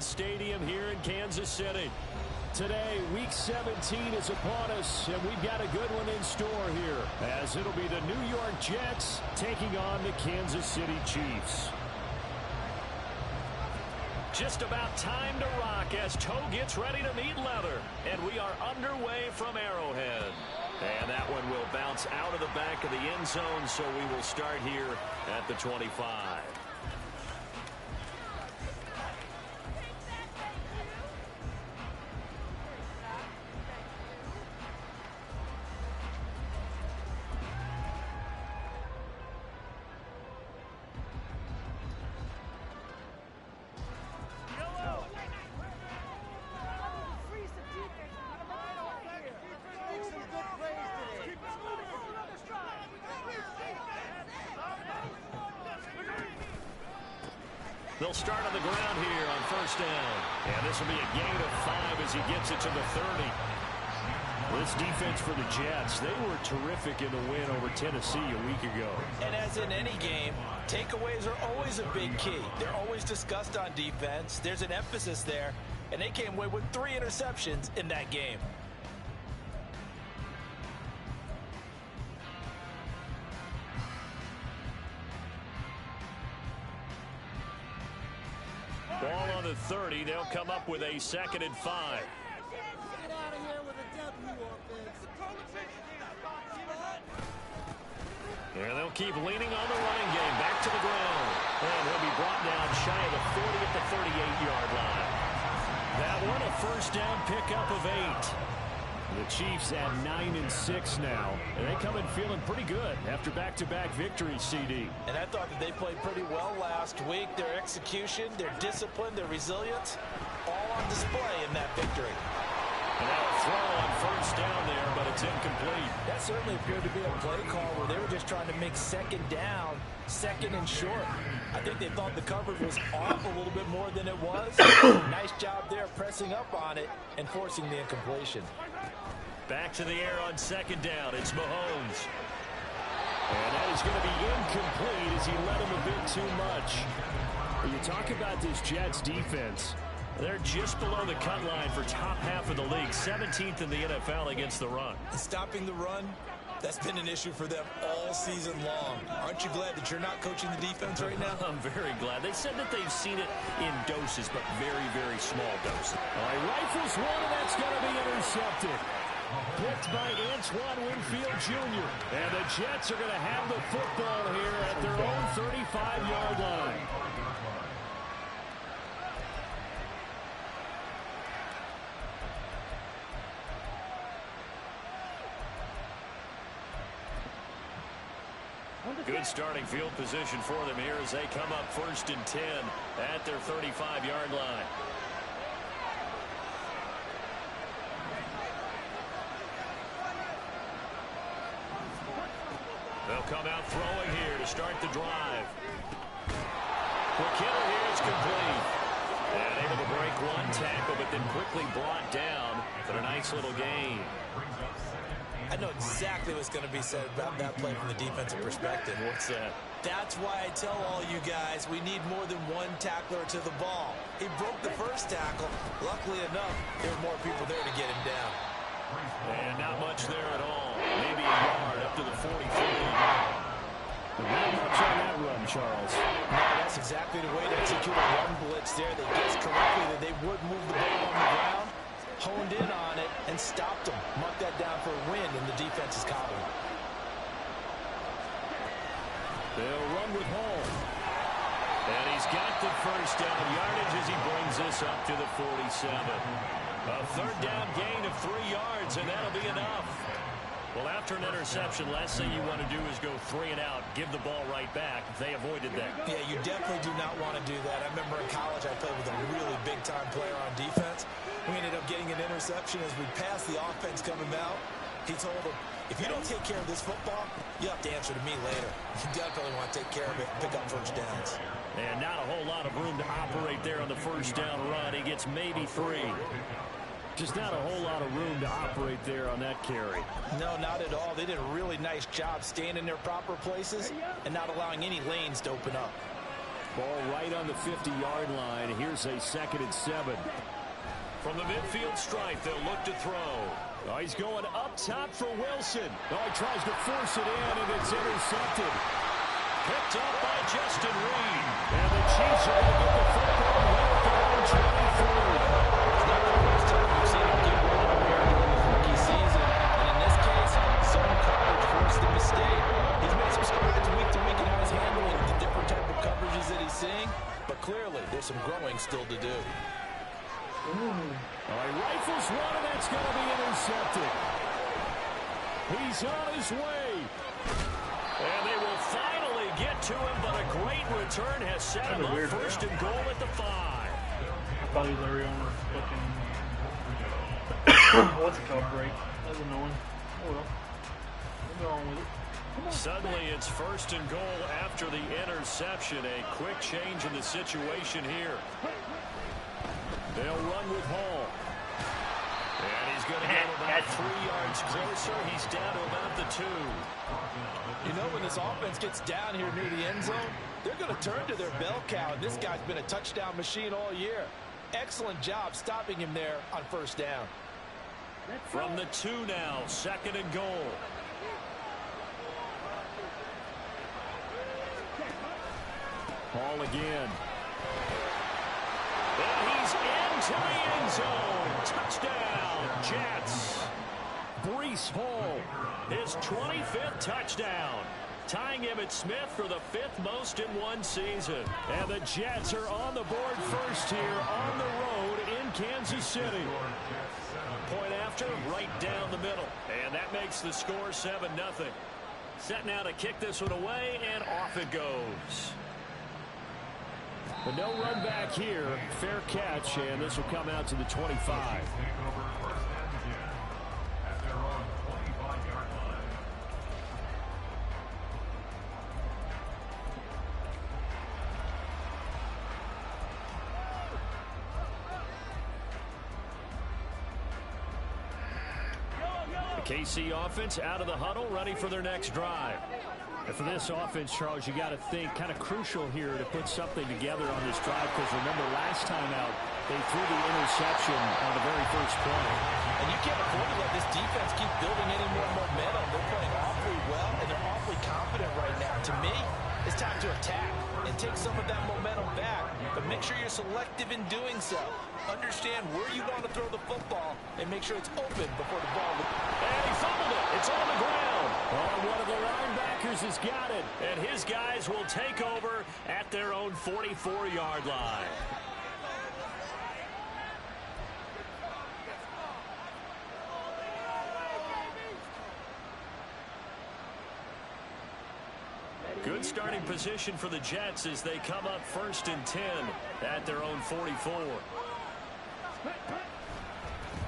Arrowhead Stadium here in Kansas City. Today, Week 17 is upon us, and we've got a good one in store here, as it'll be the New York Jets taking on the Kansas City Chiefs. Just about time to rock as toe gets ready to meet leather, and we are underway from Arrowhead. And that one will bounce out of the back of the end zone, so we will start here at the 25. They'll start on the ground here on first down. And this will be a gain of 5 as he gets it to the 30. This defense for the Jets, they were terrific in the win over Tennessee a week ago. And as in any game, takeaways are always a big key. They're always discussed on defense. There's an emphasis there. And they came away with 3 interceptions in that game. Ball on the 30. They'll come up with a 2nd and 5. Get out of here with a W, offense. And they'll keep leaning on the running game. Back to the ground. And he'll be brought down shy of the 40 at the 38-yard line. That one a first down pickup of 8. The Chiefs at 9-6 now, and they come in feeling pretty good after back-to-back victories, CD. And I thought that they played pretty well last week. Their execution, their discipline, their resilience, all on display in that victory. And now a throw on first down there, but it's incomplete. That certainly appeared to be a play call where they were just trying to make second down, second and short. I think they thought the coverage was off a little bit more than it was. Nice job there pressing up on it and forcing the incompletion. Back to the air on second down. It's Mahomes. And that is going to be incomplete as he led him a bit too much. When you talk about this Jets defense, they're just below the cut line for top half of the league, 17th in the NFL against the run. Stopping the run, that's been an issue for them all season long. Aren't you glad that you're not coaching the defense right now? I'm very glad. They said that they've seen it in doses, but very, very small doses. All right, rifles one, and that's going to be intercepted. Picked by Antoine Winfield Jr. And the Jets are going to have the football here at their own 35-yard line. Good starting field position for them here as they come up 1st and 10 at their 35-yard line. They'll come out throwing here to start the drive. McKinnon here is complete. And able to break one tackle, but then quickly brought down for a nice little gain. I know exactly what's going to be said about that play from the defensive perspective. What's that? That's why I tell all you guys we need more than one tackler to the ball. He broke the first tackle. Luckily enough, there were more people there to get him down. And not much there at all. Maybe a yard up to the 43. Not much on that run, Charles. No, that's exactly the way to execute a run blitz there. They guessed correctly that they would move the ball on the ground, honed in on it, and stopped them. Marked that down for a win in the defense's column. They'll run with Hall. And he's got the first down yardage as he brings this up to the 47. A 3rd down gain of 3 yards, and that'll be enough. Well, after an interception, last thing you want to do is go 3 and out, give the ball right back. They avoided that. Yeah, you definitely do not want to do that. I remember in college I played with a really big-time player on defense. We ended up getting an interception as we passed the offense coming out. He told him, if you don't take care of this football, you have to answer to me later. You definitely want to take care of it and pick up first downs. And not a whole lot of room to operate there on the first down run. He gets maybe 3. Just not a whole lot of room to operate there on that carry. No, not at all. They did a really nice job staying in their proper places and not allowing any lanes to open up. Ball right on the 50-yard line. Here's a 2nd and 7. From the midfield stripe, they'll look to throw. Oh, he's going up top for Wilson. Oh, he tries to force it in, and it's intercepted. Picked up by Justin Reed. And the Chiefs are going to get the football right at their own 23. It's not the first time we've seen him get rid of here during his rookie season. And in this case, zone coverage forced the mistake. He's made some strides week to week in how he's handling the different type of coverages that he's seeing. But clearly, there's some growing still to do. He rifles one, and that's going to be intercepted. He's on his way. And they will finally get to him, but a great return has set him up 1st and goal at the 5. I thought he was already on the fucking... What's it called? Break. That's annoying. Oh well. We'll go on with it. Suddenly it's 1st and goal after the interception. A quick change in the situation here. They'll run with Hall. And he's going to get about 3 yards closer. He's down to about the 2. You know, when this offense gets down here near the end zone, they're going to turn to their bell cow. And this guy's been a touchdown machine all year. Excellent job stopping him there on 1st down. From the 2 now, 2nd and goal. Hall again. And he's into the end zone. Touchdown, Jets. Breece Hall, his 25th touchdown. Tying Emmitt Smith for the 5th most in one season. And the Jets are on the board first here on the road in Kansas City. Point after, right down the middle. And that makes the score 7-0. Set now to kick this one away, and off it goes. But no run back here. Fair catch, and this will come out to the 25. The KC offense out of the huddle, ready for their next drive. And for this offense, Charles, you got to think kind of crucial here to put something together on this drive, because remember last time out they threw the interception on the very first play. And you can't afford to let this defense keep building any more momentum. They're playing awfully well, and they're awfully confident right now. To me, it's time to attack and take some of that momentum back. But make sure you're selective in doing so. Understand where you want to throw the football and make sure it's open before the ball. And he fumbled it. It's on the ground. Oh, one of the linebackers has got it. And his guys will take over at their own 44-yard line. Good starting position for the Jets as they come up 1st and 10 at their own 44.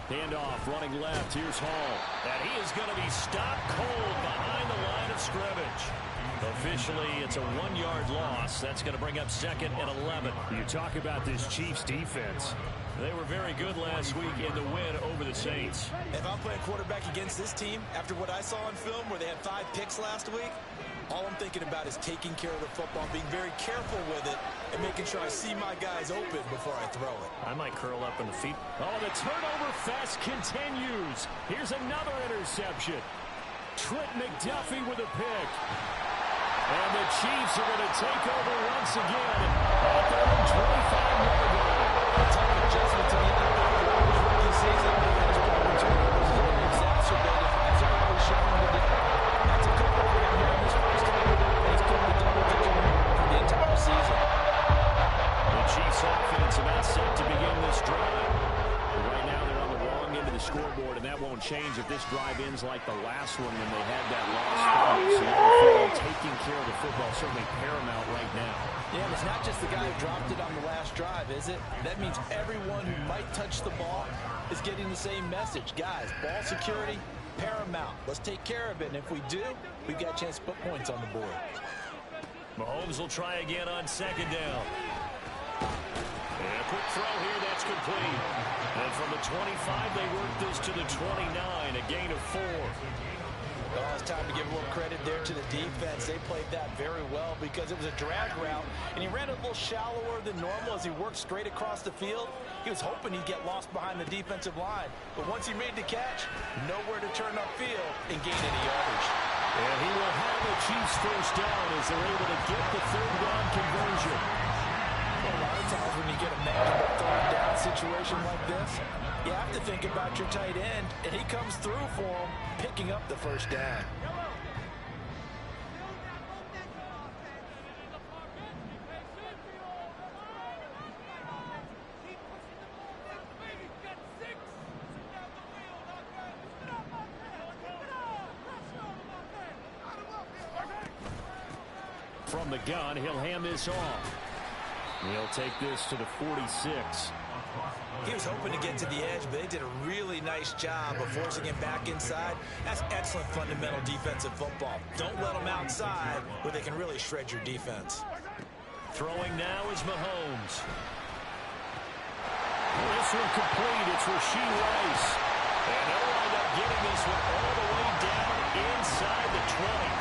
Handoff, running left. Here's Hall. And he is going to be stopped cold behind the line of scrimmage. Officially, it's a 1-yard loss. That's going to bring up 2nd and 11. You talk about this Chiefs defense. They were very good last week in the win over the Saints. If I'm playing quarterback against this team, after what I saw on film where they had 5 picks last week, all I'm thinking about is taking care of the football, being very careful with it, and making sure I see my guys open before I throw it. I might curl up in the feet. Oh, the turnover fest continues. Here's another interception. Trent McDuffie with a pick. And the Chiefs are going to take over once again at their own 25-yard line. A tough adjustment to the NFL rookie season. As problem turnovers is going to exacerbate it, as they're always showing to do. That's a good one for him here in this first game. He's going to double-digit for the entire season. The Chiefs offense about set to begin this drive. But right now they're on the wrong end of the scoreboard, and that won't change if this drive ends like the last one when they had that lost fight. So taking care of the football certainly paramount right now. Yeah, and it's not just the guy who dropped it on the last drive, is it? That means everyone who might touch the ball is getting the same message. Guys, ball security, paramount. Let's take care of it, and if we do, we've got a chance to put points on the board. Mahomes will try again on 2nd down. And a quick throw here, that's complete. And from the 25, they work this to the 29, a gain of 4. Well, it's time to give a little credit there to the defense. They played that very well because it was a drag route, and he ran a little shallower than normal as he worked straight across the field. He was hoping he'd get lost behind the defensive line, but once he made the catch, nowhere to turn upfield and gain any yardage. And he will have the Chiefs first down as they're able to get the third down conversion. Well, a lot of times when you get a manageable third down situation like this, you have to think about your tight end, and he comes through for him, picking up the first down. From the gun, he'll hand this off. He'll take this to the 46. He was hoping to get to the edge, but they did a really nice job of forcing him back inside. That's excellent fundamental defensive football. Don't let them outside where they can really shred your defense. Throwing now is Mahomes. This one complete. It's Rashee Rice. And they'll wind up getting this one all the way down inside the 20.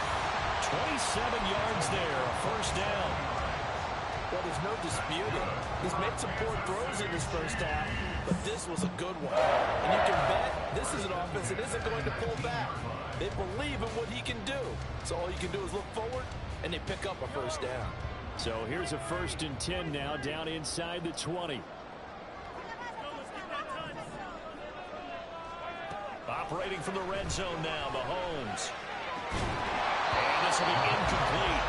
27 yards there, a first down. Well, there's no disputing. He's made some poor throws in his first half, but this was a good one. And you can bet this is an offense that isn't going to pull back. They believe in what he can do. So all you can do is look forward, and they pick up a first down. So here's a 1st and 10 now, down inside the 20. Operating from the red zone now, Mahomes. And this will be incomplete.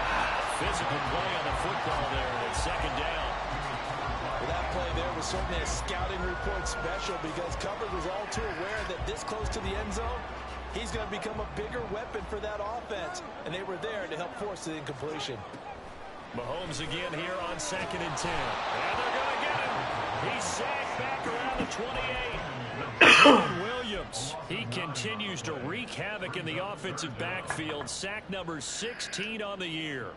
Physical play on the football there, and it's second down. Well, that play there was certainly a scouting report special because coverage was all too aware that this close to the end zone, he's going to become a bigger weapon for that offense, and they were there to help force the incompletion. Mahomes again here on 2nd and 10. And they're going to get him. He's sacked back around the 28. Williams, he continues to wreak havoc in the offensive backfield. Sack number 16 on the year.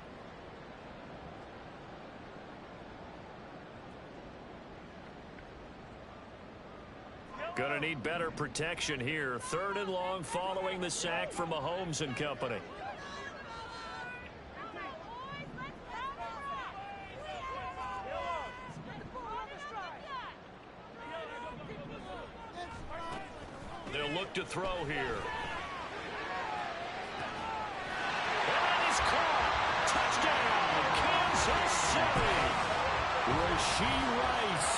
Going to need better protection here. 3rd and long following the sack from Mahomes and company. They'll look to throw here. And he's caught. Touchdown, Kansas City. Rashee Rice,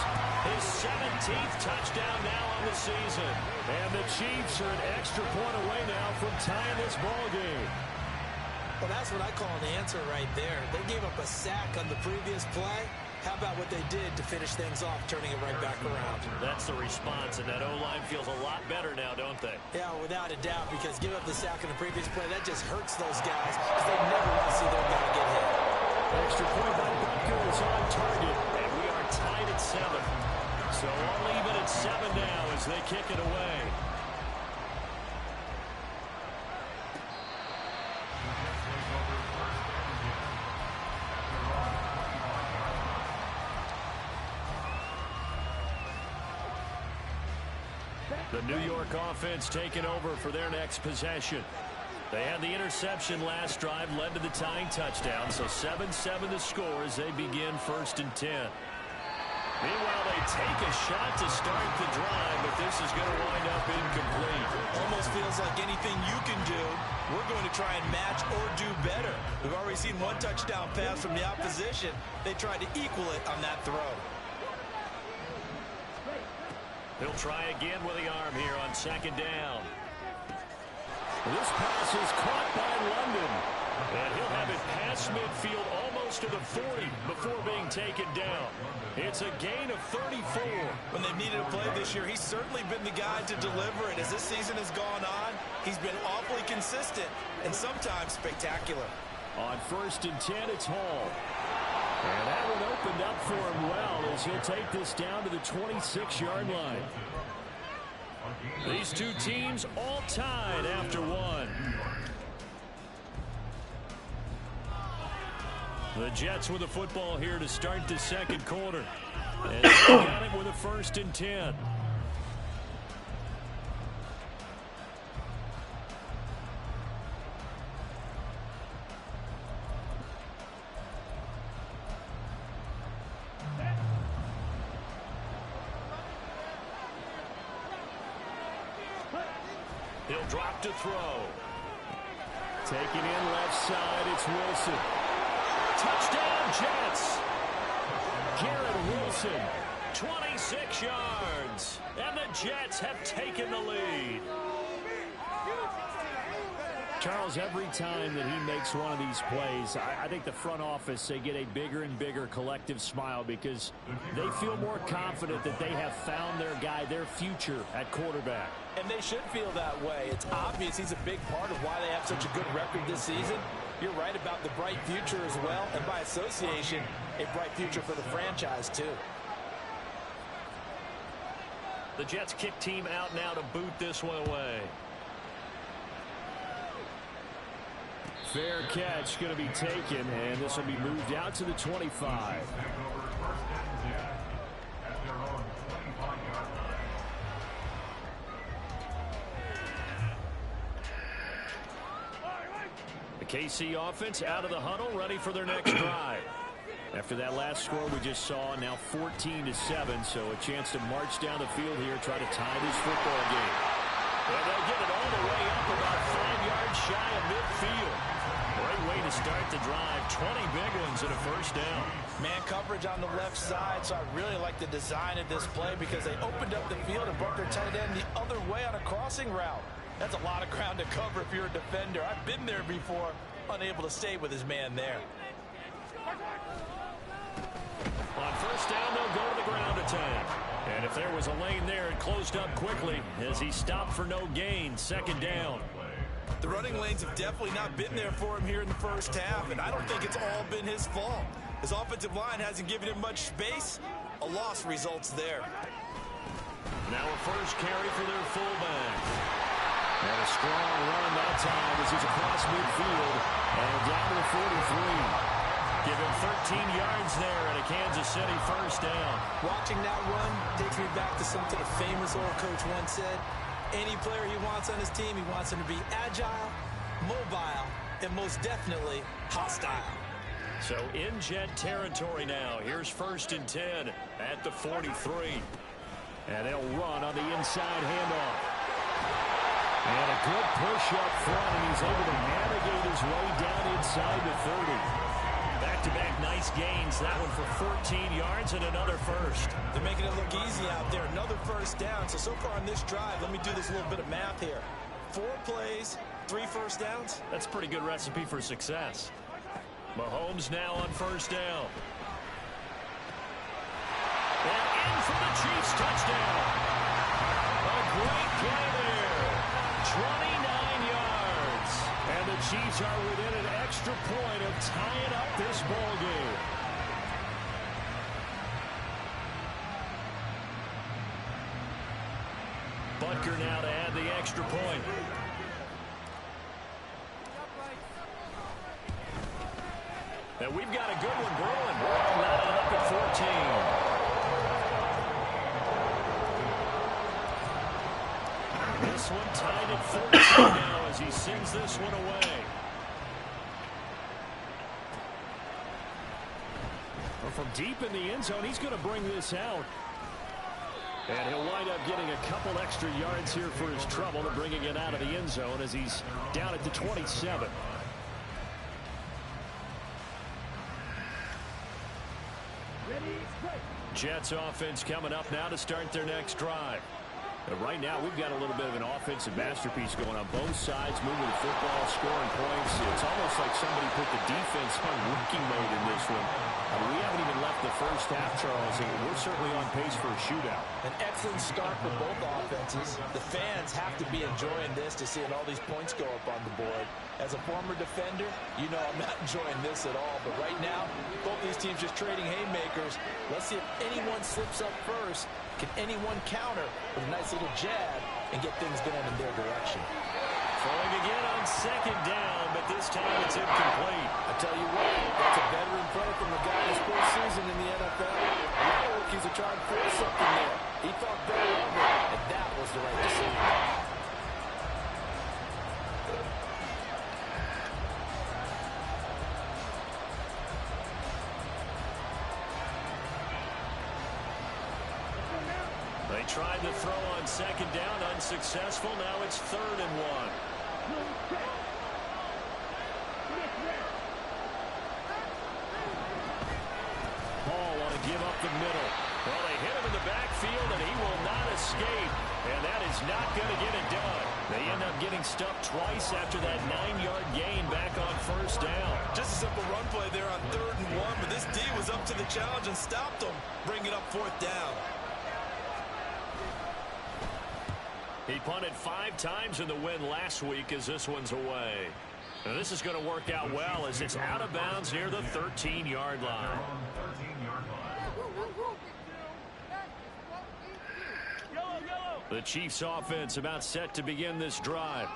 his 17th touchdown now on the season. And the Chiefs are an extra point away now from tying this ball game. Well, that's what I call an answer right there. They gave up a sack on the previous play. How about what they did to finish things off, turning it right back around? That's the response, and that O-line feels a lot better now, don't they? Yeah, without a doubt, because give up the sack in the previous play, that just hurts those guys because they never want to see their guy get hit. Extra point by Butker is on target, and we are tied at 7. So all even at 7 now as they kick it away. The New York offense taking over for their next possession. They had the interception last drive, led to the tying touchdown, so 7-7 the score as they begin 1st and 10. Meanwhile, they take a shot to start the drive, but this is going to wind up incomplete. Almost feels like anything you can do, we're going to try and match or do better. We've already seen one touchdown pass from the opposition. They tried to equal it on that throw. He'll try again with the arm here on 2nd down. This pass is caught by London. And he'll have it past midfield almost to the 40 before being taken down. It's a gain of 34. When they've needed a play this year, he's certainly been the guy to deliver it. As this season has gone on, he's been awfully consistent and sometimes spectacular. On 1st and 10, it's Hall. And that one opened up for him well as he'll take this down to the 26-yard line. These two teams all tied after one. The Jets with the football here to start the 2nd quarter. And they got it with a 1st and 10. He'll drop to throw. Taking in left side, it's Wilson. Touchdown, Jets. Garrett Wilson, 26 yards. And the Jets have taken the lead. Charles, every time that he makes one of these plays, I think the front office, they get a bigger and bigger collective smile because they feel more confident that they have found their guy, their future at quarterback. And they should feel that way. It's obvious he's a big part of why they have such a good record this season. You're right about the bright future as well, and by association, a bright future for the franchise too. The Jets kick team out now to boot this one away. Fair catch going to be taken, and this will be moved out to the 25. The KC offense out of the huddle, ready for their next drive. After that last score we just saw, now 14-7, so a chance to march down the field here, try to tie this football game. And they'll get it all the way up about 5 yards shy of midfield. Great way to start the drive. 20 big ones and a first down. Man coverage on the left side, so I really like the design of this play because they opened up the field and brought their tight end the other way on a crossing route. That's a lot of ground to cover if you're a defender. I've been there before, unable to stay with his man there. On first down, they'll go to the ground attack. And if there was a lane there, it closed up quickly as he stopped for no gain. Second down. The running lanes have definitely not been there for him here in the first half, and I don't think it's all been his fault. His offensive line hasn't given him much space. A loss results there. Now a first carry for their fullback. And a strong run that time as he's across midfield and down to the 43. Give him 13 yards there and a Kansas City first down. Watching that run takes me back to something a famous old coach once said. Any player he wants on his team, he wants him to be agile, mobile, and most definitely hostile. So in Jet territory now. Here's 1st and 10 at the 43. And they'll run on the inside handoff. And a good push up front, and he's able to navigate his way down inside the 30. Back-to-back nice gains. That one for 14 yards and another first. They're making it look easy out there. Another first down. So far on this drive, let me do this little bit of math here. 4 plays, 3 first downs. That's a pretty good recipe for success. Mahomes now on first down. And in for the Chiefs touchdown. A great play there. 29 yards. And the Chiefs are within an extra point of tying up this ball game. Butker now to add the extra point. And we've got a good one brewing. Knotted up at 14. This one tied at 14 now as he sends this one away. Well, from deep in the end zone, he's going to bring this out. And he'll wind up getting a couple extra yards here for his trouble and bringing it out of the end zone as he's down at the 27. Jets offense coming up now to start their next drive. But right now, we've got a little bit of an offensive masterpiece going on both sides, moving the football, scoring points. It's almost like somebody put the defense on rookie mode in this one. We haven't even left the first half, Charles, and we're certainly on pace for a shootout. An excellent start for both offenses. The fans have to be enjoying this to seeing all these points go up on the board. As a former defender, you know I'm not enjoying this at all. But right now, both these teams just trading haymakers. Let's see if anyone slips up first. Can anyone counter with a nice little jab and get things going in their direction? Throwing again on second down, but this time it's incomplete. I tell you what, that's a veteran play from the guy who's first season in the NFL. A lot of rookies are trying to force something there. He thought better of it, and that was the right decision. They tried the throw on second down, unsuccessful. Now it's 3rd and 1. Hall want to give up the middle. Well, they hit him in the backfield, and he will not escape. And that is not going to get it done. They end up getting stuffed twice after that 9-yard gain back on 1st down. Just a simple run play there on 3rd and 1, but this D was up to the challenge and stopped them, bringing up 4th down. He punted 5 times in the win last week as this one's away. Now this is going to work out well as it's out of bounds near the 13-yard line. The Chiefs offense about set to begin this drive.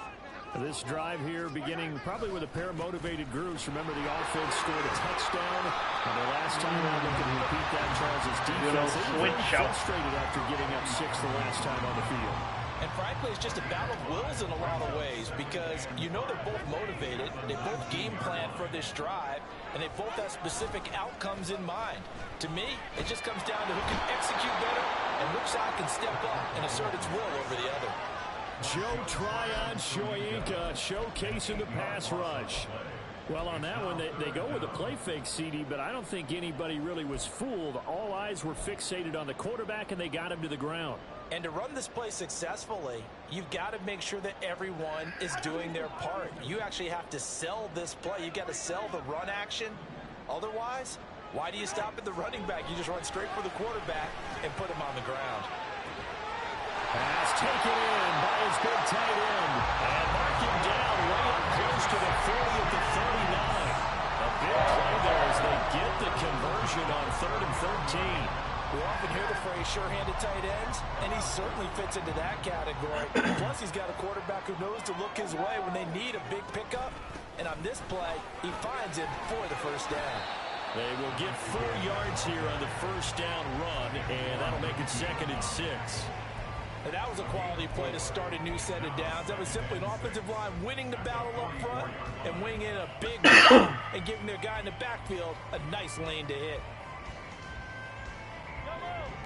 This drive here beginning probably with a pair of motivated groups. Remember, the offense scored a touchdown. And the last time out, they can repeat that, Charles' defense. They were frustrated after giving up 6 the last time on the field. And frankly, it's just a battle of wills in a lot of ways because you know they're both motivated. They both game plan for this drive, and they both have specific outcomes in mind. To me, it just comes down to who can execute better and which side can step up and assert its will over the other. Joe Tryon Shoyinka showcasing the pass rush. Well, on that one, they go with a play fake, CD, but I don't think anybody really was fooled. All eyes were fixated on the quarterback, and they got him to the ground. And to run this play successfully, you've got to make sure that everyone is doing their part. You actually have to sell this play. You've got to sell the run action. Otherwise, why do you stop at the running back? You just run straight for the quarterback and put him on the ground. Pass taken in by his big tight end. And mark him down way up close to the 40 at the 39. A big play there as they get the conversion on 3rd and 13. We often hear the phrase sure-handed tight ends, and he certainly fits into that category. Plus, he's got a quarterback who knows to look his way when they need a big pickup. And on this play, he finds him for the 1st down. They will get 4 yards here on the 1st down run, and that'll make it 2nd and 6. And that was a quality play to start a new set of downs. That was simply an offensive line winning the battle up front and winning in a big run and giving their guy in the backfield a nice lane to hit.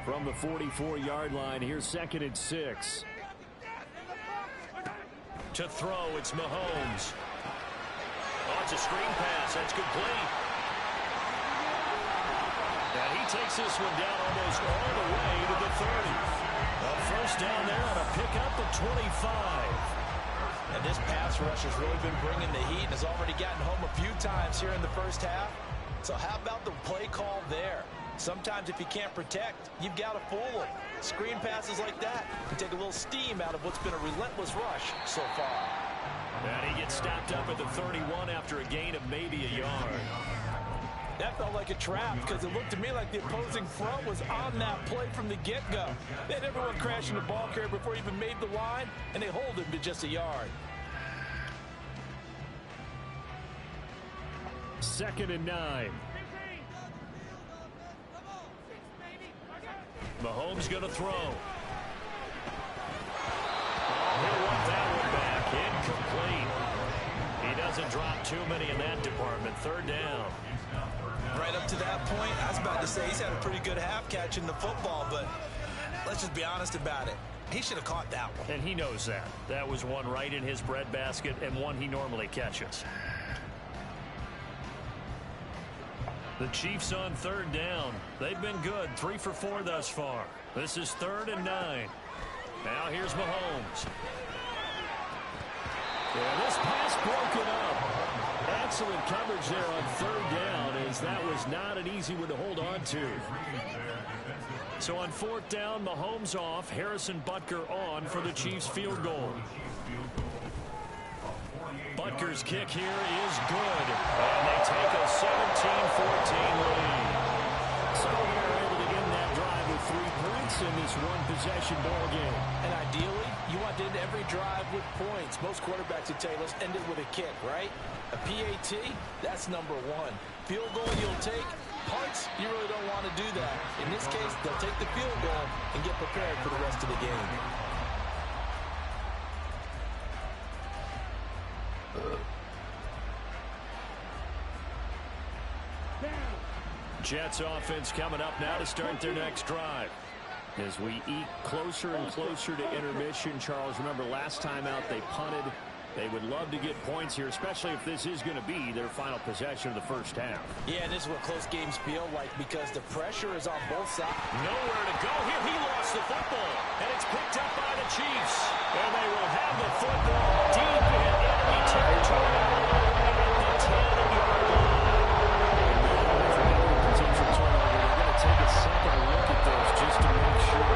From the 44-yard line, here's 2nd and 6. To throw, it's Mahomes. Oh, it's a screen pass. That's complete. And he takes this one down almost all the way to the 30. A 1st down there on a pickup at 25. And this pass rush has really been bringing the heat and has already gotten home a few times here in the 1st half. So how about the play call there? Sometimes if you can't protect, you've got to fool them. Screen passes like that can take a little steam out of what's been a relentless rush so far. And he gets stopped up at the 31 after a gain of maybe a yard. That felt like a trap because it looked to me like the opposing front was on that play from the get-go. They had everyone crashing the ball carrier before he even made the line, and they hold him to just a yard. 2nd and 9. Mahomes going to throw. Oh, he'll want that one back. Incomplete. He doesn't drop too many in that department. 3rd down. Right up to that point, I was about to say he's had a pretty good half catching the football, but let's just be honest about it. He should have caught that one. And he knows that. That was one right in his breadbasket and one he normally catches. The Chiefs on 3rd down. They've been good. 3 for 4 thus far. This is 3rd and 9. Now here's Mahomes. Yeah, this pass broken up. Excellent coverage there on 3rd down, as that was not an easy one to hold on to. So on 4th down, Mahomes off. Harrison Butker on for the Chiefs field goal. Butker's kick here is good. And they take a 17-14 lead. So they're able to end that drive with 3 points in this one-possession ball game. And ideally, you want to end every drive with points. Most quarterbacks would tell you, let's end it with a kick, right? A PAT, that's number 1. Field goal you'll take. Punts, you really don't want to do that. In this case, they'll take the field goal and get prepared for the rest of the game. Jets offense coming up now to start their next drive. As we eat closer and closer to intermission, Charles, remember last time out they punted. They would love to get points here, especially if this is going to be their final possession of the first half. Yeah, and this is what close games feel like because the pressure is on both sides. Nowhere to go here. He lost the football, and it's picked up by the Chiefs. And they will have the football deep in enemy territory at the 10-yard line. Potential turnover. We're going to take a second look at those just to make sure.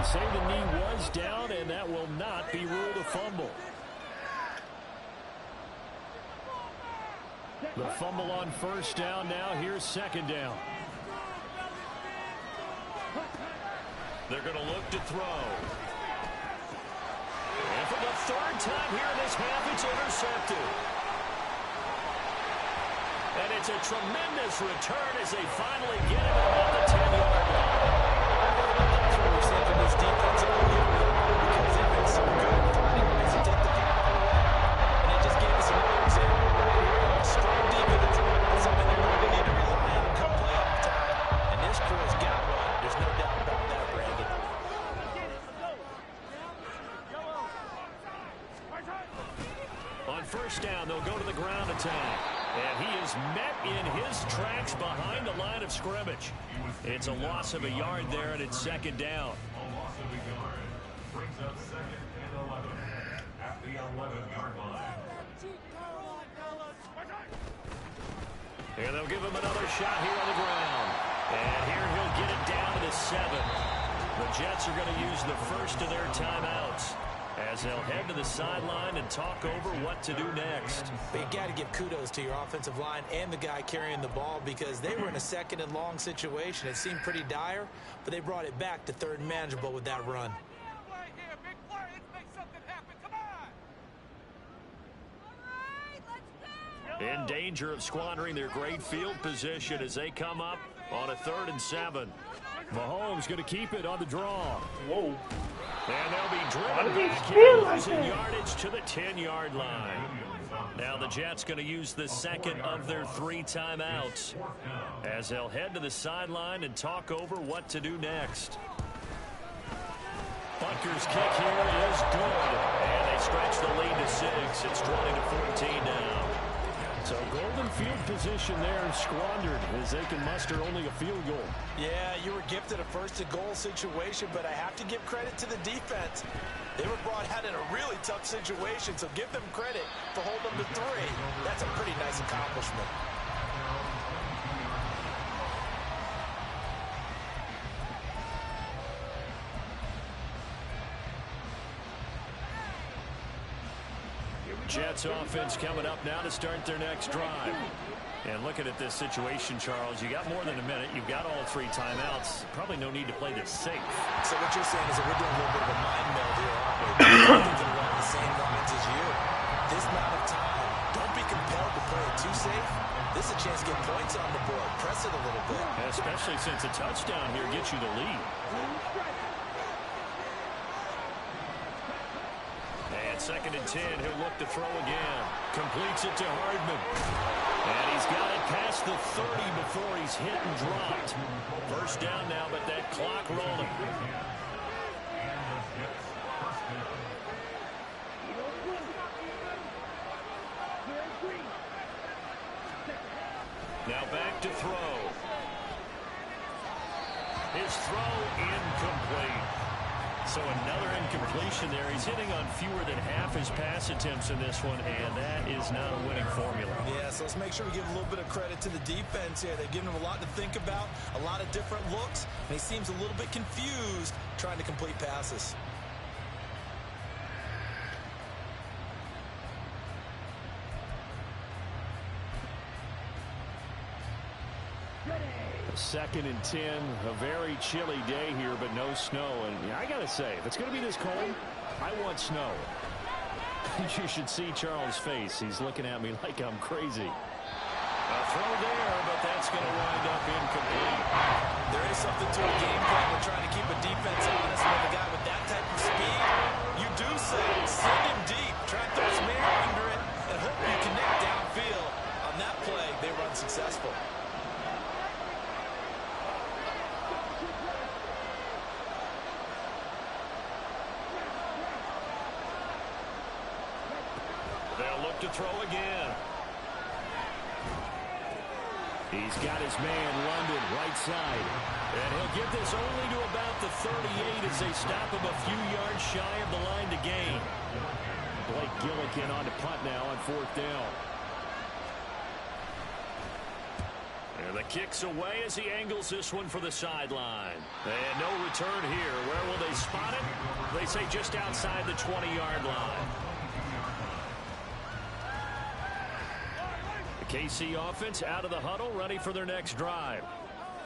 Say the knee was down, and that will not be ruled a fumble. The fumble on first down now. Here's second down. They're going to look to throw. And for the third time here in this half, it's intercepted. And it's a tremendous return as they finally get him about the 10-yard line. This defense because they've been so good finding ways to take the game out of the way. And it just gave us another example right here of strong defense. Something they're going to need to rely on come playoff time. And this crew has got one. There's no doubt about that, Brandon. On first down, they'll go to the ground attack. And he is met in his tracks behind the line of scrimmage. It's a loss of a yard there, and it's second down. Brings up second and 11 at the 11-yard line. And they'll give him another shot here on the ground. And here he'll get it down to the 7. The Jets are going to use the first of their timeouts as they'll head to the sideline and talk over what to do next. But you got to give kudos to your offensive line and the guy carrying the ball because they were in a second and long situation. It seemed pretty dire, but they brought it back to third and manageable with that run. In danger of squandering their great field position as they come up on a 3rd and 7. Mahomes going to keep it on the draw. Whoa. And they'll be driven back here, losing yardage to the 10-yard line. Now the Jets going to use the second of their 3 timeouts as they'll head to the sideline and talk over what to do next. Butker's kick here is good. And they stretch the lead to 6. It's 20-14 now. So golden field position there squandered as they can muster only a field goal. Yeah, you were gifted a first-and-goal situation, but I have to give credit to the defense. They were brought out in a really tough situation, so give them credit for holding them to 3. That's a pretty nice accomplishment. Jets offense coming up now to start their next drive. And looking at this situation, Charles, you got more than a minute. You've got all 3 timeouts. Probably no need to play this safe. So what you're saying is that we're doing a little bit of a mind meld here, aren't we? We're thinking along the same lines as you. This amount of time, don't be compelled to play it too safe. This is a chance to get points on the board. Press it a little bit. Especially since a touchdown here gets you the lead. And 2nd and 10, he'll look to throw again. Completes it to Hardman. And he's got it past the 30 before he's hit and dropped. First down now, but that clock rolling. Now back to throw. His throw incomplete. So another incompletion there. He's hitting on fewer than half his pass attempts in this one, and that is not a winning formula. Yeah, so let's make sure we give a little bit of credit to the defense here. They've given him a lot to think about, a lot of different looks, and he seems a little bit confused trying to complete passes. Second and 10, a very chilly day here, but no snow. And I got to say, if it's going to be this cold, I want snow. You should see Charles' face. He's looking at me like I'm crazy. A throw there, but that's going to wind up incomplete. There is something to a game plan. We're trying to keep a defense honest with a guy with that type of speed. You do say, send him deep. Try to throw some air under it and hope you connect downfield. On that play, they were unsuccessful. They'll look to throw again. He's got his man, London, right side. And he'll get this only to about the 38 as they stop him a few yards shy of the line to gain. Blake Gillikin on to punt now on 4th down. And the kick's away as he angles this one for the sideline. And no return here. Where will they spot it? They say just outside the 20-yard line. KC offense out of the huddle, ready for their next drive.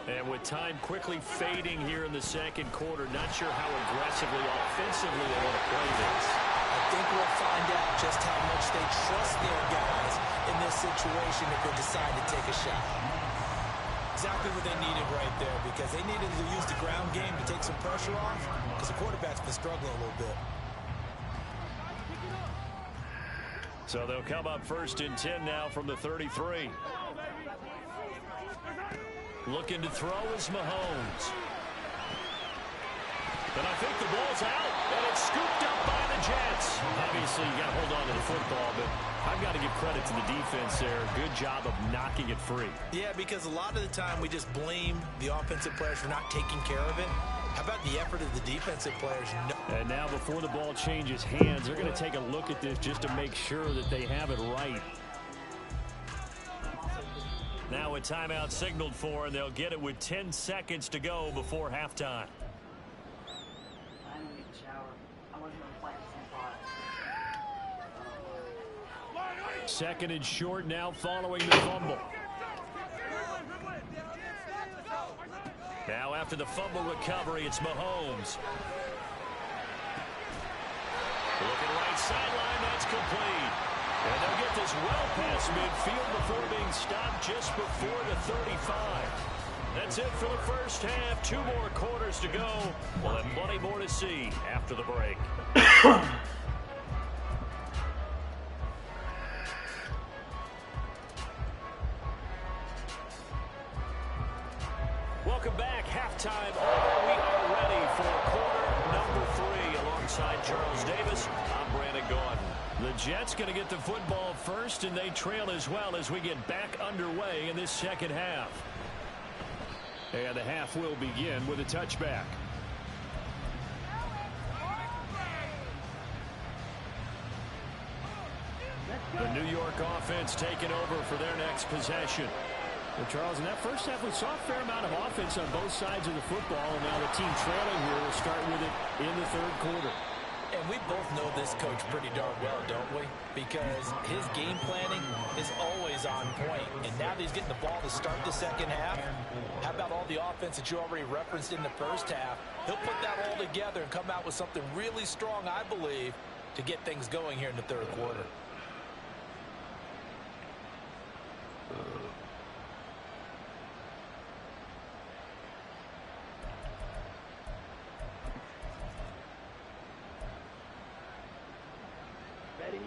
And with time quickly fading here in the second quarter, not sure how aggressively, offensively they want to play this. I think we'll find out just how much they trust their guys in this situation if they decide to take a shot. Exactly what they needed right there, because they needed to use the ground game to take some pressure off, because the quarterback's been struggling a little bit. So they'll come up 1st and 10 now from the 33. Looking to throw is Mahomes. And I think the ball's out, and it's scooped up by the Jets. Obviously, you got to hold on to the football, but I've got to give credit to the defense there. Good job of knocking it free. Yeah, because a lot of the time we just blame the offensive players for not taking care of it. How about the effort of the defensive players? And now before the ball changes hands, they're going to take a look at this just to make sure that they have it right. Now a timeout signaled for, and they'll get it with 10 seconds to go before halftime. Second and short now following the fumble. Now after the fumble recovery, it's Mahomes. Looking right sideline, that's complete. And they'll get this well past midfield before being stopped just before the 35. That's it for the first half. 2 more quarters to go. We'll have plenty more to see after the break. Welcome back. Halftime over. We are ready for quarter number 3 alongside Charles Davis. I'm Brandon Gordon. The Jets going to get the football first, and they trail as well as we get back underway in this second half. And the half will begin with a touchback. The New York offense taking over for their next possession. Well, Charles, in that first half, we saw a fair amount of offense on both sides of the football, and now the team trailing here will start with it in the third quarter. And we both know this coach pretty darn well, don't we? Because his game planning is always on point. And now that he's getting the ball to start the second half, how about all the offense that you already referenced in the first half? He'll put that all together and come out with something really strong, I believe, to get things going here in the third quarter.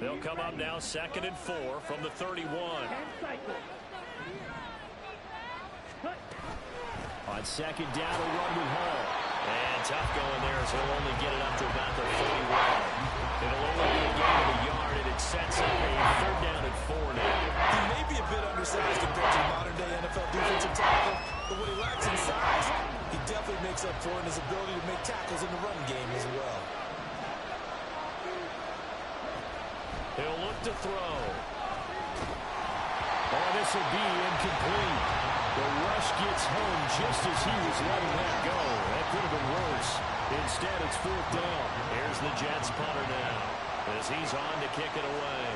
They'll come up now 2nd and 4 from the 31. On second down, a run with Hall. And tough going there as he'll only get it up to about the 41. It'll only be a gain of a yard, and it sets up a 3rd down and 4 now. He may be a bit undersized compared to modern-day NFL defensive tackle, but what he lacks in size, he definitely makes up for in his ability to make tackles in the run game as well. He'll look to throw. Oh, this will be incomplete. The rush gets home just as he was letting that go. That could have been worse. Instead, it's 4th down. Here's the Jets punter now as he's on to kick it away.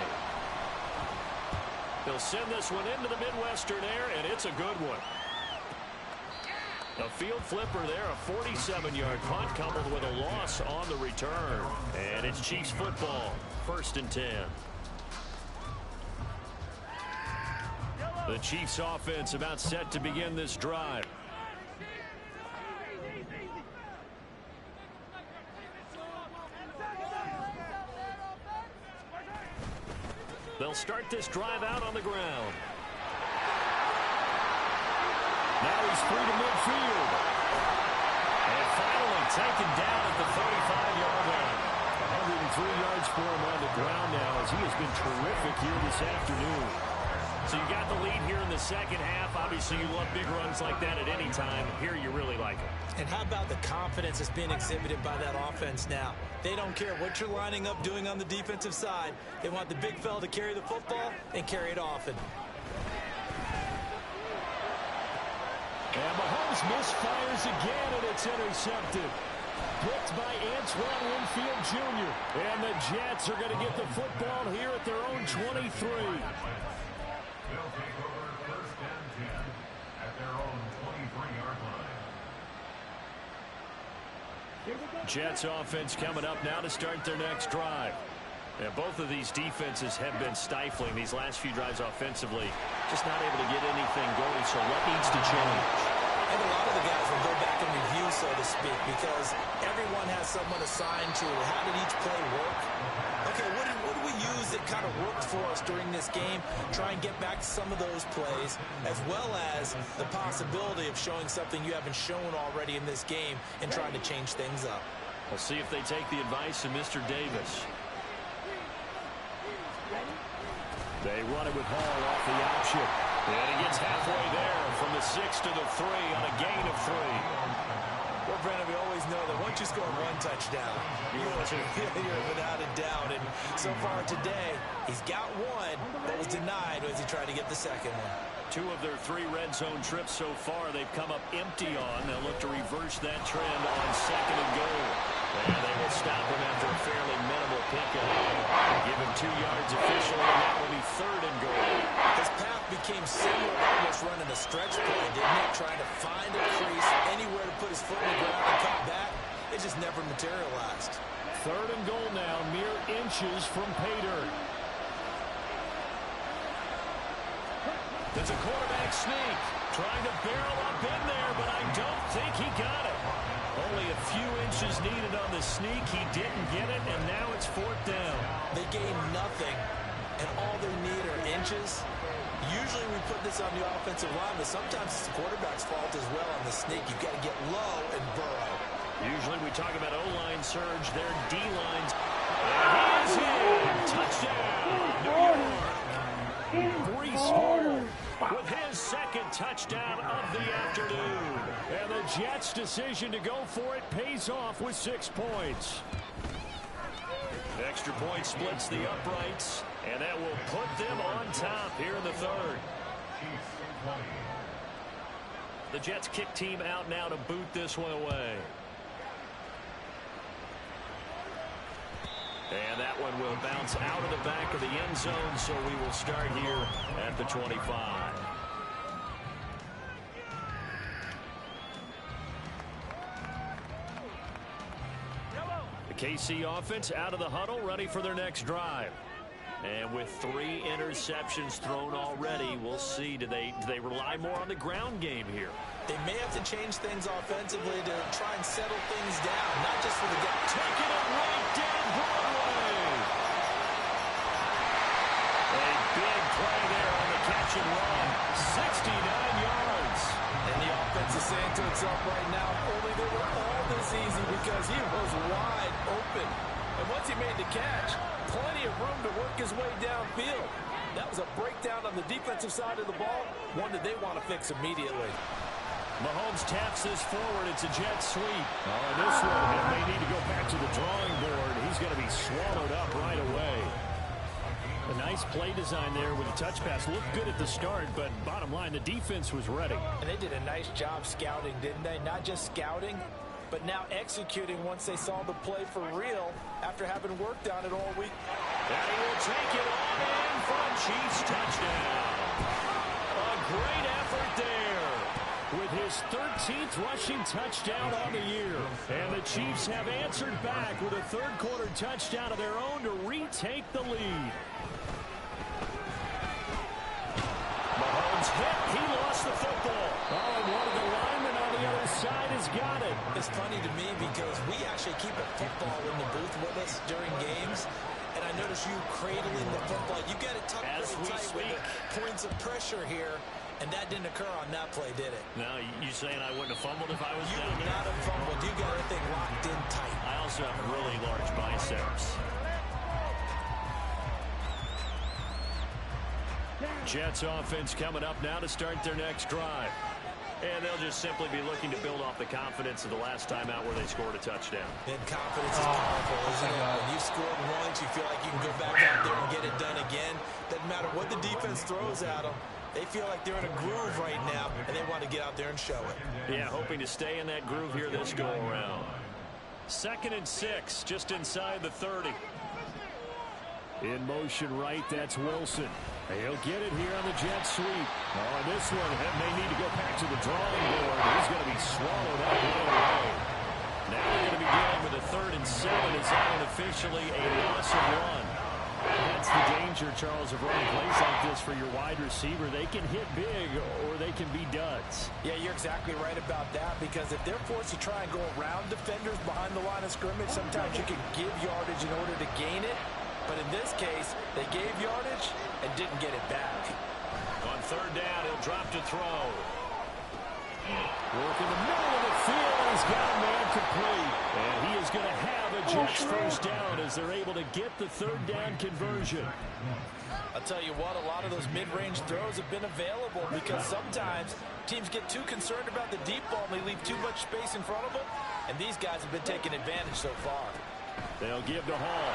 They'll send this one into the Midwestern air, and it's a good one. A field flipper there, a 47-yard punt coupled with a loss on the return. And it's Chiefs football, 1st and 10. The Chiefs offense about set to begin this drive. They'll start this drive out on the ground. Now he's through to midfield. And finally taken down at the 35-yard line. 103 yards for him on the ground now as he has been terrific here this afternoon. So you got the lead here in the second half. Obviously, you love big runs like that at any time. Here you really like them. And how about the confidence that's being exhibited by that offense now? They don't care what you're lining up doing on the defensive side. They want the big fella to carry the football and carry it often. And Mahomes misfires again, and it's intercepted. Picked by Antoine Winfield Jr. And the Jets are going to get the football here at their own 23. They'll take over first and 10 at their own 23-yard line. Jets offense coming up now to start their next drive. And both of these defenses have been stifling these last few drives offensively. Just not able to get anything going, so what needs to change? And a lot of the guys will go back and review, so to speak, because everyone has someone assigned to how did each play work. Okay, what did we use that kind of worked for us during this game? Try and get back to some of those plays, as well as the possibility of showing something you haven't shown already in this game and trying to change things up. We'll see if they take the advice of Mr. Davis. They run it with Hall off the option. And he gets halfway there from the 6 to the 3 on a gain of 3. Well, Brandon, we always know that once you score one touchdown, you are failure without a doubt. And so far today, he's got one, but was denied as he tried to get the second one. 2 of their 3 red zone trips so far they've come up empty on. They'll look to reverse that trend on second and goal. And they will stop him after a fairly minimal pickup. Give him 2 yards officially, and that will be third and goal. His path became similar to almost running a stretch play, didn't it? Trying to find a crease, anywhere to put his foot in the ground and cut back. It just never materialized. Third and goal now, mere inches from pay dirt. There's a quarterback sneak. Trying to barrel up in there, but I don't think he got it. Only a few inches needed on the sneak. He didn't get it, and now it's fourth down. They gained nothing, and all they need are inches. Usually we put this on the offensive line, but sometimes it's the quarterback's fault as well on the sneak. You've got to get low and burrow. Usually we talk about O-line surge, their D-lines. And he is in. Touchdown, New York. Breece Hall with his second touchdown of the afternoon. And the Jets' decision to go for it pays off with 6 points. Extra point splits the uprights, and that will put them on top here in the third. The Jets kick team out now to boot this one away. And that one will bounce out of the back of the end zone, so we will start here at the 25. The KC offense out of the huddle, ready for their next drive. And with 3 interceptions thrown already, we'll see. Do they rely more on the ground game here? They may have to change things offensively to try and settle things down, not just for the guy. Taking it right down Broadway. A big play there on the catch and run. 69 yards. And the offense is saying to itself right now, only they were all this easy because he was wide open. And once he made the catch, plenty of room to work his way downfield. That was a breakdown on the defensive side of the ball, one that they want to fix immediately. Mahomes taps this forward. It's a jet sweep. Oh, this one, it may need to go back to the drawing board. He's going to be swallowed up right away. A nice play design there with a touch pass. Looked good at the start, but bottom line, the defense was ready. And they did a nice job scouting, didn't they? Not just scouting, but now executing once they saw the play for real after having worked on it all week. And he will take it on in for a Chiefs touchdown. A great effort there with his 13th rushing touchdown on the year. And the Chiefs have answered back with a third-quarter touchdown of their own to retake the lead. Mahomes hit. He lost the football. Oh, and one of the linemen on the other side has got it. It's funny to me because we actually keep a football in the booth with us during games. And I I notice you cradling the football. You got it tucked As pretty we tight speak. with the points of pressure here, and that didn't occur on that play, did it? Now, you saying I wouldn't have fumbled if I was You down would there? not have fumbled. You got everything locked in tight. I also have really large biceps. Jets offense coming up now to start their next drive. And they'll just simply be looking to build off the confidence of the last time out where they scored a touchdown. And confidence is powerful, isn't it? When you've scored once, you feel like you can go back out there and get it done again. Doesn't matter what the defense throws at them. They feel like they're in a groove right now, and they want to get out there and show it. Yeah, hoping to stay in that groove here this go-around. 2nd and 6, just inside the 30. In motion right, that's Wilson. He'll get it here on the jet sweep. Oh, this one may need to go back to the drawing board. He's going to be swallowed up right away. Now we're going to be dealing with a 3rd and 7. Is that one officially a loss of 1? That's the danger, Charles, of running plays like this for your wide receiver. They can hit big or they can be duds. Yeah, you're exactly right about that, because if they're forced to try and go around defenders behind the line of scrimmage, sometimes you can give yardage in order to gain it. But in this case, they gave yardage and didn't get it back. On 3rd down, he'll drop to throw. Work in the middle of the field, and he's got a man complete. And he is going to have a Jets first down as they're able to get the 3rd down conversion. I'll tell you what, a lot of those mid-range throws have been available because sometimes teams get too concerned about the deep ball and they leave too much space in front of them. And these guys have been taking advantage so far. They'll give to Hall.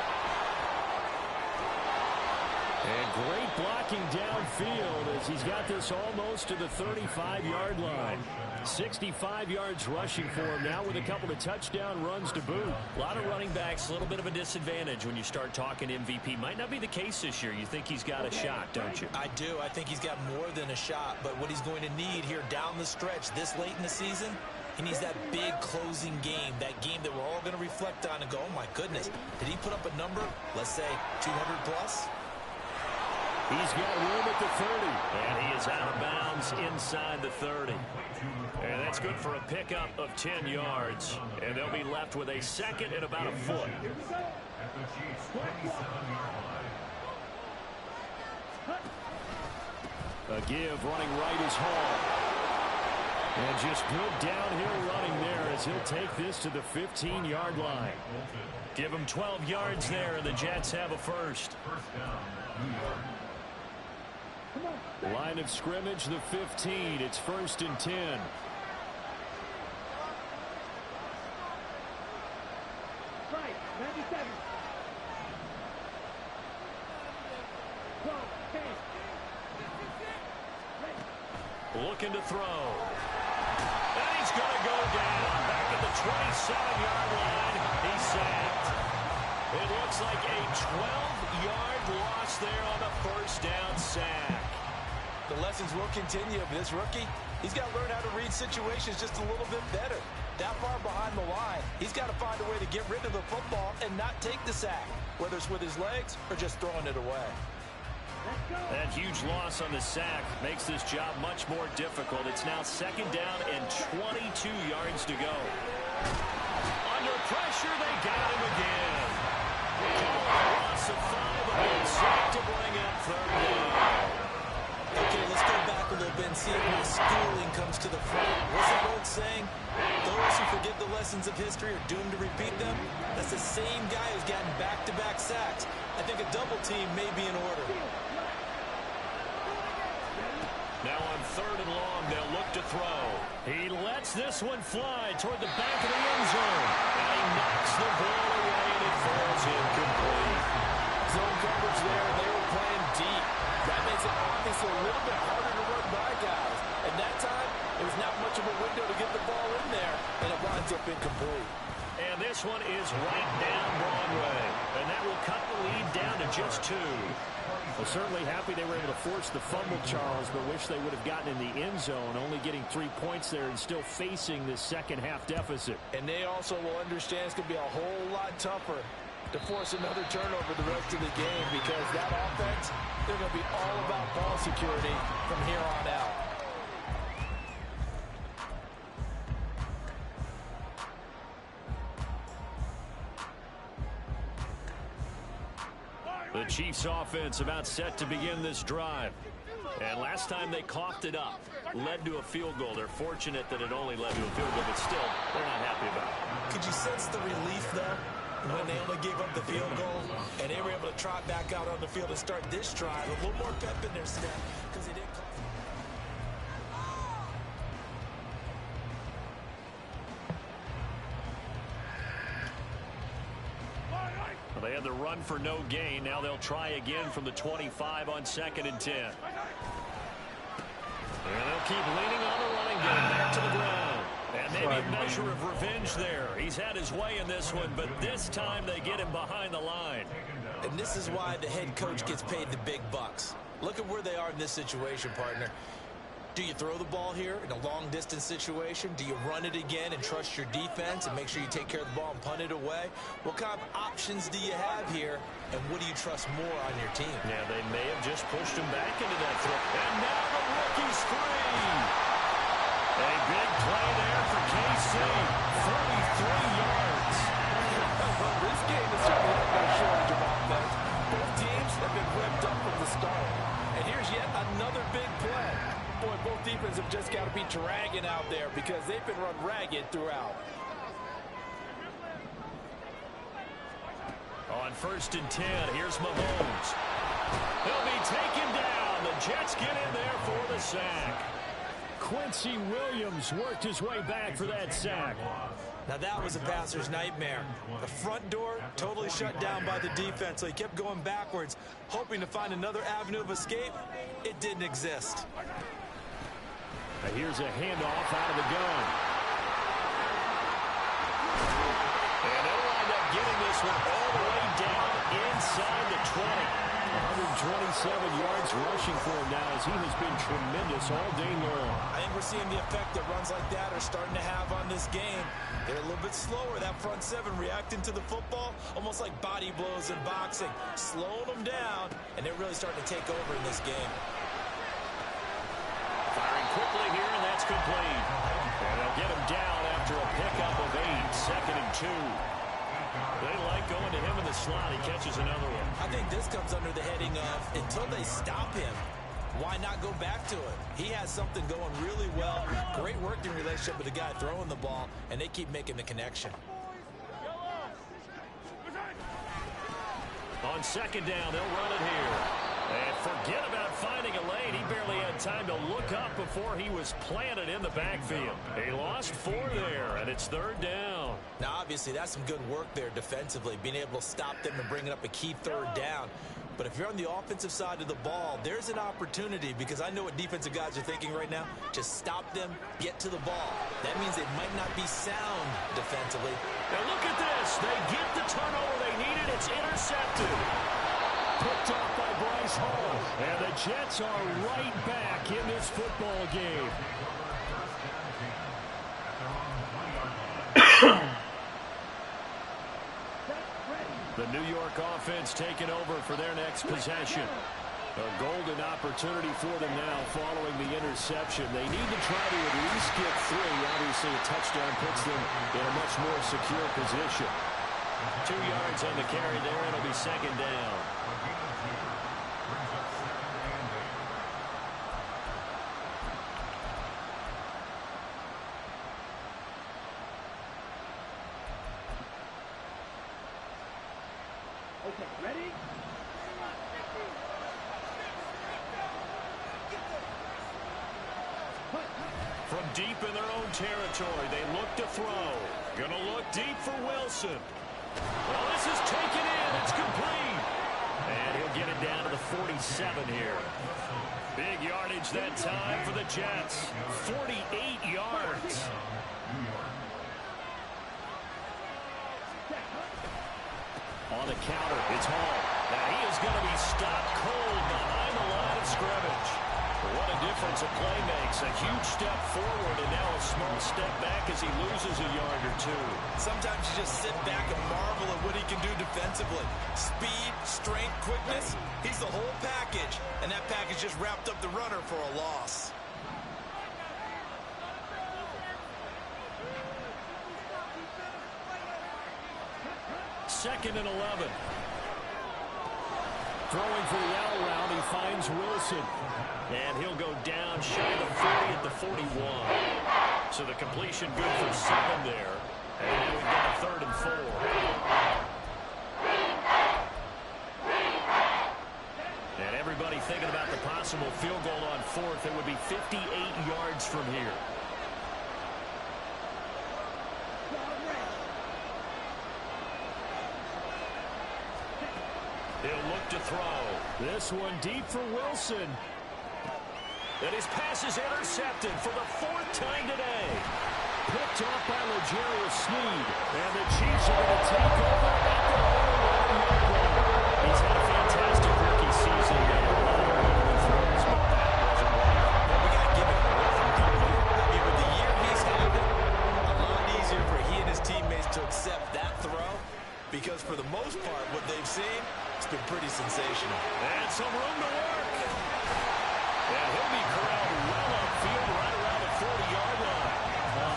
And great blocking downfield as he's got this almost to the 35-yard line. 65 yards rushing for him now with a couple of touchdown runs to boot. A lot of running backs, a little bit of a disadvantage when you start talking MVP. Might not be the case this year. You think he's got a shot, don't you? I do. I think he's got more than a shot. But what he's going to need here down the stretch this late in the season, he needs that big closing game, that game that we're all going to reflect on and go, oh, my goodness, did he put up a number, let's say, 200 plus? He's got room at the 30, and he is out of bounds inside the 30. And that's good for a pickup of 10 yards. And they'll be left with a 2nd and about a foot. At the Chiefs' 27-yard line. A give running right is Hall. And just good downhill running there as he'll take this to the 15-yard line. Give him 12 yards there, and the Jets have a first. First down, New York. Line of scrimmage, the 15. It's 1st and 10. Right, 97. 12, 10. Looking to throw. And he's going to go down. Back at the 27-yard line. He's sacked. It looks like a 12-yard loss there on the 1st down sack. The lessons will continue, but this rookie, he's got to learn how to read situations just a little bit better. That far behind the line, he's got to find a way to get rid of the football and not take the sack, whether it's with his legs or just throwing it away. That huge loss on the sack makes this job much more difficult. It's now 2nd down and 22 yards to go. Under pressure, they got him again. Call it a loss of 5, and sack to bring up 3rd down. Okay, let's go back a little bit and see if my schooling comes to the front. What's that old saying? Those who forget the lessons of history are doomed to repeat them. That's the same guy who's gotten back-to-back sacks. I think a double team may be in order. Now on 3rd and long, they'll look to throw. He lets this one fly toward the back of the end zone. And he knocks the ball away, and it falls incomplete. Zone coverage there, and they were playing deep. That makes it obviously a little bit harder to run by guys. And that time, there was not much of a window to get the ball in there, and it winds up incomplete. And this one is right down Broadway. And that will cut the lead down to just 2. Well, certainly happy they were able to force the fumble, Charles, but wish they would have gotten in the end zone, only getting 3 points there and still facing this second-half deficit. And they also will understand it's going to be a whole lot tougher to force another turnover the rest of the game, because that offense, they're going to be all about ball security from here on out. Chiefs offense about set to begin this drive. And last time they coughed it up, led to a field goal. They're fortunate that it only led to a field goal, but still, they're not happy about it. Could you sense the relief, though, when they only gave up the field goal and they were able to trot back out on the field and start this drive? A little more pep in their step because they didn't cost. Well, they had the run for no gain. Now they'll try again from the 25 on 2nd and 10. And they'll keep leaning on the running game back to the ground. And maybe a measure of revenge there. He's had his way in this one, but this time they get him behind the line. And this is why the head coach gets paid the big bucks. Look at where they are in this situation, partner. Do you throw the ball here in a long-distance situation? Do you run it again and trust your defense and make sure you take care of the ball and punt it away? What kind of options do you have here, and what do you trust more on your team? Yeah, they may have just pushed him back into that throw. And now the rookie's free. A big play there for KC. 43 yards. Well, this game is certainly not no shortage of offense. Both teams have been revved up from the start. And here's yet another big play. Boy, both defenses have just got to be dragging out there because they've been run ragged throughout. On 1st and 10, here's Mahomes. He'll be taken down. The Jets get in there for the sack. Quincy Williams worked his way back for that sack. Now that was a passer's nightmare. The front door totally shut down by the defense, so he kept going backwards, hoping to find another avenue of escape. It didn't exist. Now here's a handoff out of the gun. And they'll wind up getting this one all the way down inside the 20. 127 yards rushing for him now as he has been tremendous all day long. I think we're seeing the effect that runs like that are starting to have on this game. They're a little bit slower, that front seven, reacting to the football, almost like body blows in boxing, slowing them down, and they're really starting to take over in this game. Firing quickly here, and that's complete. And they'll get him down after a pickup of 8, 2nd and 2. They like going to him in the slot. He catches another one. I think this comes under the heading of, until they stop him, why not go back to it? He has something going really well. Great working relationship with the guy throwing the ball, and they keep making the connection. On 2nd down, they'll run it here. And forget about finding a lane. He barely had time to look up before he was planted in the backfield. He lost 4 there, and it's 3rd down. Now, obviously, that's some good work there defensively, being able to stop them and bringing up a key 3rd down. But if you're on the offensive side of the ball, there's an opportunity, because I know what defensive guys are thinking right now. Just stop them, get to the ball. That means they might not be sound defensively. Now look at this. They get the turnover they needed. It's intercepted. Picked off by Bryce Hall. And the Jets are right back in this football game. The New York offense taking over for their next possession. A golden opportunity for them now following the interception. They need to try to at least get 3. Obviously, a touchdown puts them in a much more secure position. 2 yards on the carry there, and it'll be 2nd down. Okay, ready? From deep in their own territory, they look to throw. Gonna look deep for Wilson. Well, this is taken in. It's complete. And he'll get it down to the 47 here. Big yardage that time for the Jets. 48 yards. On the counter, it's Hall. Now he is going to be stopped cold behind the line of scrimmage. What a difference a play makes. A huge step forward and now a small step back as he loses a yard or 2. Sometimes you just sit back and marvel at what he can do defensively. Speed, strength, quickness, he's the whole package. And that package just wrapped up the runner for a loss. Second and 11. Throwing for the out route, he finds Wilson. And he'll go down shy of 40 at the 41. So the completion good for 7 there. And now we've got a 3rd and 4. And everybody thinking about the possible field goal on 4th. It would be 58 yards from here. He'll look to throw. This one deep for Wilson. And his pass is intercepted for the 4th time today. Picked off by L'Jarius Sneed. And the Chiefs are going to take over at the 1-yard line. He's had a fantastic rookie season there. A lot of good throws, but that wasn't one. Well, we got to give it away from company. I mean, with the year he's having, a lot easier for he and his teammates to accept that throw. Because for the most part, what they've seen, it's been pretty sensational. And some room to work. Yeah, he'll be corralled well upfield right around the 40-yard line.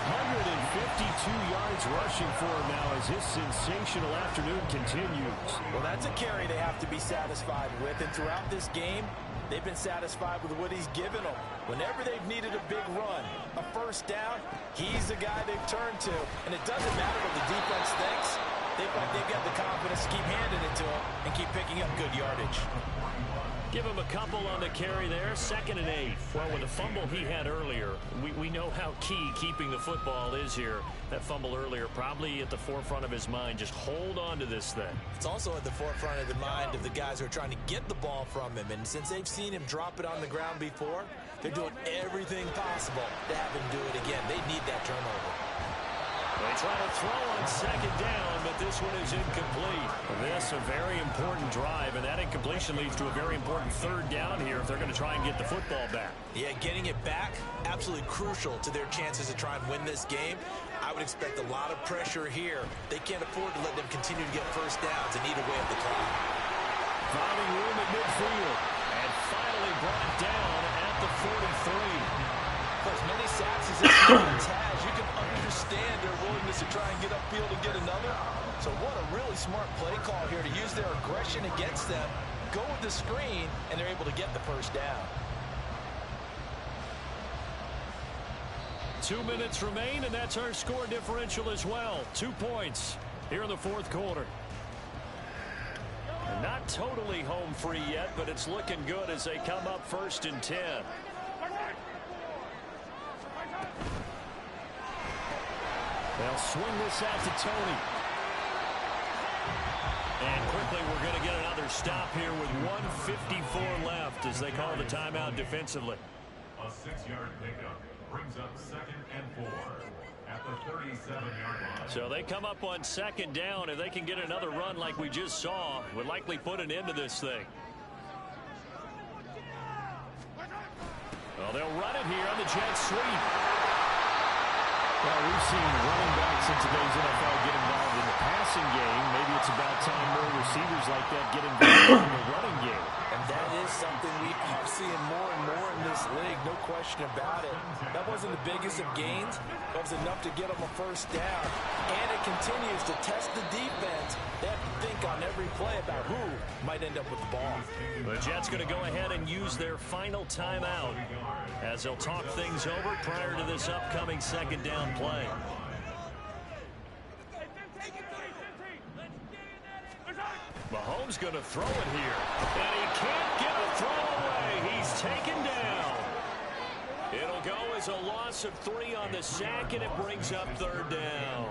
152 yards rushing for him now as his sensational afternoon continues. Well, that's a carry they have to be satisfied with. And throughout this game, they've been satisfied with what he's given them. Whenever they've needed a big run, a first down, he's the guy they've turned to. And it doesn't matter what the defense thinks. They've got the confidence to keep handing it to him and keep picking up good yardage. Give him a couple on the carry there. 2nd and 8. Well, with the fumble he had earlier, we know how key keeping the football is here. That fumble earlier probably at the forefront of his mind. Just hold on to this thing. It's also at the forefront of the mind of the guys who are trying to get the ball from him. And since they've seen him drop it on the ground before, they're doing everything possible to have him do it again. They need that turnover. They try to throw on 2nd down, but this one is incomplete. This a very important drive, and that incompletion leads to a very important 3rd down here if they're going to try and get the football back. Yeah, getting it back, absolutely crucial to their chances to try and win this game. I would expect a lot of pressure here. They can't afford to let them continue to get first downs and eat away at the clock. Finding room at midfield, and finally brought down at the 43. For as many sacks as this defense has, you can understand their willingness to try and get upfield and get another. So what a really smart play call here to use their aggression against them, go with the screen, and they're able to get the first down. 2 minutes remain, and that's our score differential as well. 2 points here in the 4th quarter. And not totally home free yet, but it's looking good as they come up 1st and 10. They'll swing this out to Tony. And quickly we're going to get another stop here with 1:54 left as they call the timeout defensively. A 6-yard pickup brings up 2nd and 4 at the 37-yard line. So they come up on 2nd down. If they can get another run like we just saw, would likely put an end to this thing. Well, they'll run it here on the jet sweep. Well, we've seen running backs in today's NFL get involved in the passing game. Maybe it's about time more receivers like that get involved in the running game. And that is something we keep seeing more and more in this league, no question about it. That wasn't the biggest of gains, but it was enough to get them a first down. And it continues to test the defense. They have to think on every play about who might end up with the ball. The Jets going to go ahead and use their final timeout as they'll talk things over prior to this upcoming 2nd down play. Mahomes going to throw it here, and he can't get a throw away. He's taken down. It'll go as a loss of 3 on the sack, and it brings up 3rd down.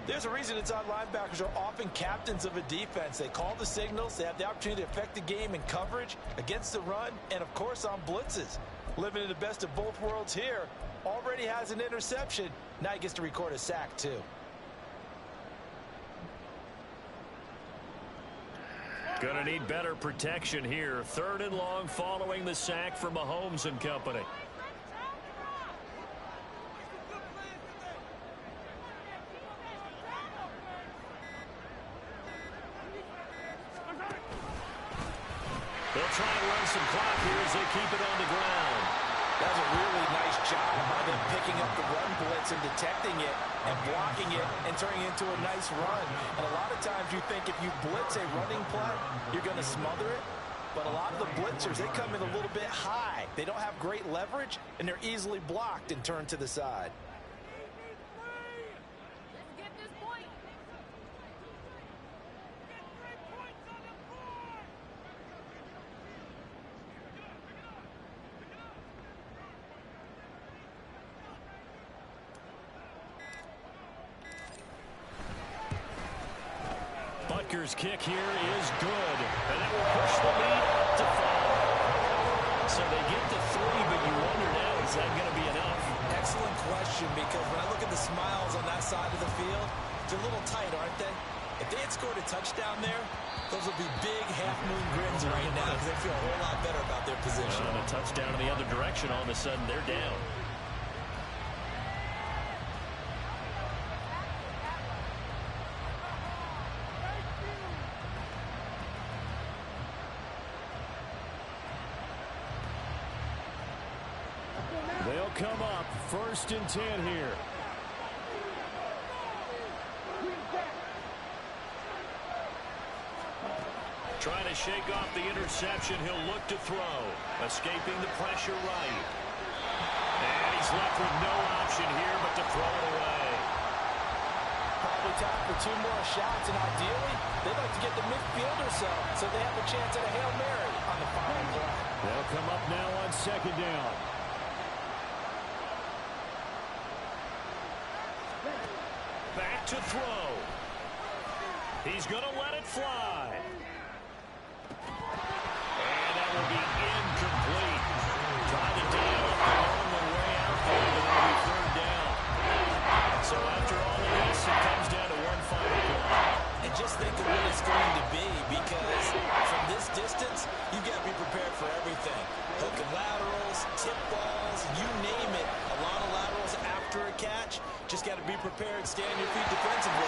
There's a reason inside linebackers are often captains of a defense. They call the signals. They have the opportunity to affect the game in coverage, against the run, and, of course, on blitzes. Living in the best of both worlds here. Already has an interception. Now he gets to record a sack, too. Going to need better protection here. 3rd and long following the sack from Mahomes and company. They'll try and run some clock here as they keep it on the ground. That was a really nice job by them picking up the run blitz and detecting it and blocking it and turning it into a nice run. And a lot of times you think if you blitz a running play, you're going to smother it. But a lot of the blitzers, they come in a little bit high. They don't have great leverage, and they're easily blocked and turned to the side. Butker's kick here is good, and it will push the lead up to 5. So they get to 3, but you wonder now, is that going to be enough? Excellent question, because when I look at the smiles on that side of the field, they're a little tight, aren't they? If they had scored a touchdown there, those would be big half-moon grins right now because they feel a whole lot better about their position. And a touchdown in the other direction, all of a sudden they're down. They'll come up 1st and 10 here. Trying to shake off the interception. He'll look to throw. Escaping the pressure right. And he's left with no option here but to throw it away. Probably time for 2 more shots, and ideally, they'd like to get the midfield or so they have a chance at a Hail Mary on the final play. They'll come up now on 2nd down. Back to throw. He's going to let it fly. And that will be incomplete. Trying to dig up along the way out there, but it'll be 3rd down. So after all of this, it comes down to one final play. And just think of what it's going to be, because from this distance, you've got to be prepared for everything. Hook and laterals, tip balls, you name it. A lot of laterals after a catch. Just got to be prepared, stay on your feet defensively.